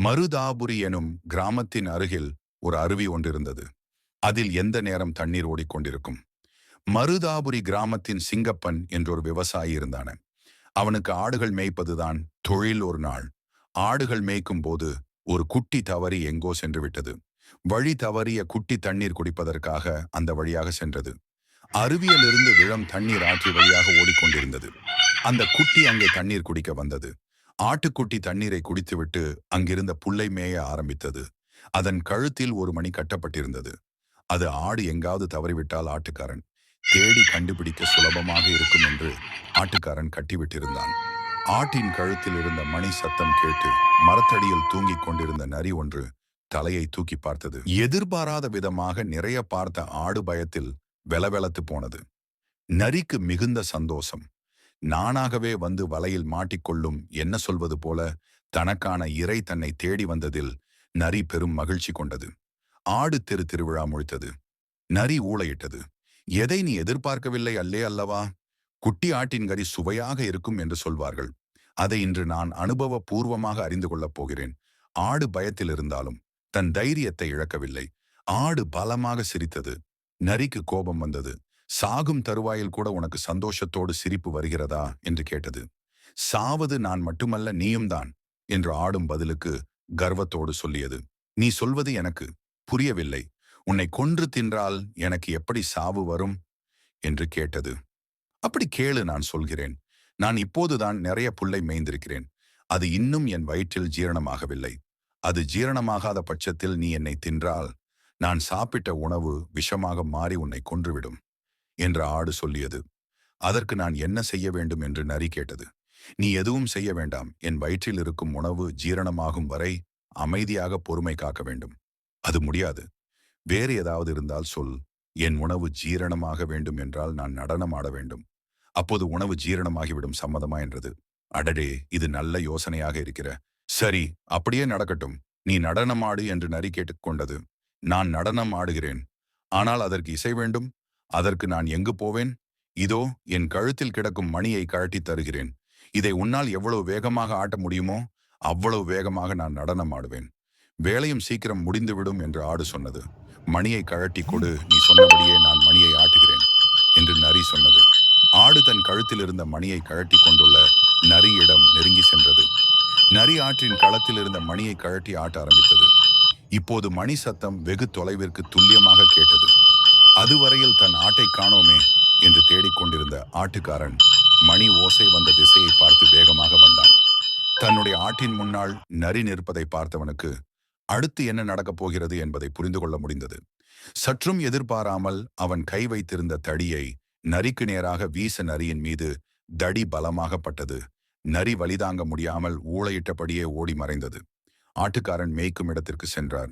மருதாபுரி எனும் கிராமத்தின் அருகில் ஒரு அருவி ஒன்றிருந்தது. அதில் எந்த நேரம் தண்ணீர் ஓடிக்கொண்டிருக்கும். மருதாபுரி கிராமத்தின் சிங்கப்பன் என்றொரு விவசாயி இருந்தான. அவனுக்கு ஆடுகள் மேய்ப்பதுதான் தொழில். ஒரு நாள் ஆடுகள் மேய்க்கும் போது ஒரு குட்டி தவறி எங்கோ சென்று விட்டது. வழி தவறிய குட்டி தண்ணீர் குடிப்பதற்காக அந்த வழியாக சென்றது. அருவியிலிருந்து விழும் தண்ணீர் ஆற்று வழியாக ஓடிக்கொண்டிருந்தது. அந்த குட்டி அங்கே தண்ணீர் குடிக்க வந்தது. ஆட்டுக்குட்டி தண்ணீரை குடித்துவிட்டு அங்கிருந்த புல்லை மேய ஆரம்பித்தது. அதன் கழுத்தில் ஒரு மணி கட்டப்பட்டிருந்தது. அது ஆடு எங்காவது தவறிவிட்டால் ஆட்டுக்காரன் தேடி கண்டுபிடிக்க சுலபமாக இருக்கும் என்று ஆட்டுக்காரன் கட்டிவிட்டிருந்தான். ஆட்டின் கழுத்தில் இருந்த மணி சத்தம் கேட்டு மரத்தடியில் தூங்கிக் கொண்டிருந்த நரி ஒன்று தலையை தூக்கி பார்த்தது. எதிர்பாராத விதமாக நிறைய பார்த்த ஆடு பயத்தில் வெலவெலத்து போனது. நரிக்கு மிகுந்த சந்தோஷம். நானாகவே வந்து வலையில் மாட்டிக்கொள்ளும் என்ன சொல்வது போல தனக்கான இறை தன்னை தேடி வந்ததில் நரி பெரும் மகிழ்ச்சி கொண்டது. ஆடு தெரு திருவிழா முழித்தது. நரி ஊளையிட்டது. எதை நீ எதிர்பார்க்கவில்லை அல்லே அல்லவா? குட்டி ஆட்டின் கறி சுவையாக இருக்கும் என்று சொல்வார்கள். அதை இன்று நான் அனுபவ பூர்வமாக அறிந்து கொள்ளப் போகிறேன். ஆடு பயத்தில் இருந்தாலும் தன் தைரியத்தை இழக்கவில்லை. ஆடு பலமாக சிரித்தது. நரிக்கு கோபம் வந்தது. சாகும் தருவாயில் கூட உனக்கு சந்தோஷத்தோடு சிரிப்பு வருகிறதா என்று கேட்டது. சாவது நான் மட்டுமல்ல, நீயும் தான் என்று ஆடும் பதிலுக்கு கர்வத்தோடு சொல்லியது. நீ சொல்வது எனக்கு புரியவில்லை. உன்னை கொன்று தின்றால் எனக்கு எப்படி சாவு வரும் என்று கேட்டது. அப்படி கேளு, நான் சொல்கிறேன். நான் இப்போதுதான் நிறைய புல்லை மேய்ந்திருக்கிறேன். அது இன்னும் என் வயிற்றில் ஜீரணமாகவில்லை. அது ஜீரணமாகாத பட்சத்தில் நீ என்னை தின்றால் நான் சாப்பிட்ட உணவு விஷமாக மாறி உன்னை கொன்றுவிடும் என்று ஆடு சொல்லியது. அதற்கு நான் என்ன செய்ய வேண்டும் என்று நரி கேட்டது. நீ எதுவும் செய்ய வேண்டாம். என் வயிற்றில் இருக்கும் உணவு ஜீரணமாகும் வரை அமைதியாக பொறுமை காக்க வேண்டும். அது முடியாது. வேறு ஏதாவது இருந்தால் சொல். என் உணவு ஜீரணமாக வேண்டும் என்றால் நான் நடனம் ஆட வேண்டும். அப்போது உணவு ஜீரணமாகிவிடும். சம்மதமா என்றது. அடடே, இது நல்ல யோசனையாக இருக்கிற. சரி, அப்படியே நடக்கட்டும். நீ நடனமாடு என்று நரி கேட்டுக்கொண்டது. நான் நடனம் ஆடுகிறேன். ஆனால் அதற்கு இசை வேண்டும். அதற்கு நான் எங்கு போவேன்? இதோ என் கழுத்தில் கிடக்கும் மணியை கழட்டி தருகிறேன். இதை உன்னால் எவ்வளவு வேகமாக ஆட்ட முடியுமோ அவ்வளவு வேகமாக நான் நடனம் ஆடுவேன். வேலையும் சீக்கிரம் முடிந்துவிடும் என்று ஆடு சொன்னது. மணியை கழட்டி கொடு, நீ சொன்னபடியே நான் மணியை ஆட்டுகிறேன் என்று நரி சொன்னது. ஆடு தன் கழுத்தில் இருந்த மணியை கழட்டி கொண்டுள்ள நரியிடம் நெருங்கி சென்றது. நரி ஆற்றின் களத்தில் இருந்த மணியை கழட்டி ஆட்ட ஆரம்பித்தது. இப்போது மணி சத்தம் வெகு தொலைவிற்கு துல்லியமாக கேட்டது. அதுவரையில் தன் ஆட்டை காணோமே என்று தேடிக்கொண்டிருந்த ஆட்டுக்காரன் மணி ஓசை வந்த திசையை பார்த்து வேகமாக வந்தான். தன்னுடைய ஆட்டின் முன்னால் நரி நிற்பதை பார்த்தவனுக்கு அடுத்து என்ன நடக்கப் போகிறது என்பதை புரிந்து கொள்ள முடிந்தது. சற்றும் எதிர்பாராமல் அவன் கை வைத்திருந்த தடியை நரிக்கு நேராக வீச நரியின் மீது தடி பலமாகப்பட்டது. நரி வலிதாங்க முடியாமல் ஊளையிட்டபடியே ஓடி மறைந்தது. ஆட்டுக்காரன் மேய்க்கும் இடத்திற்கு சென்றார்.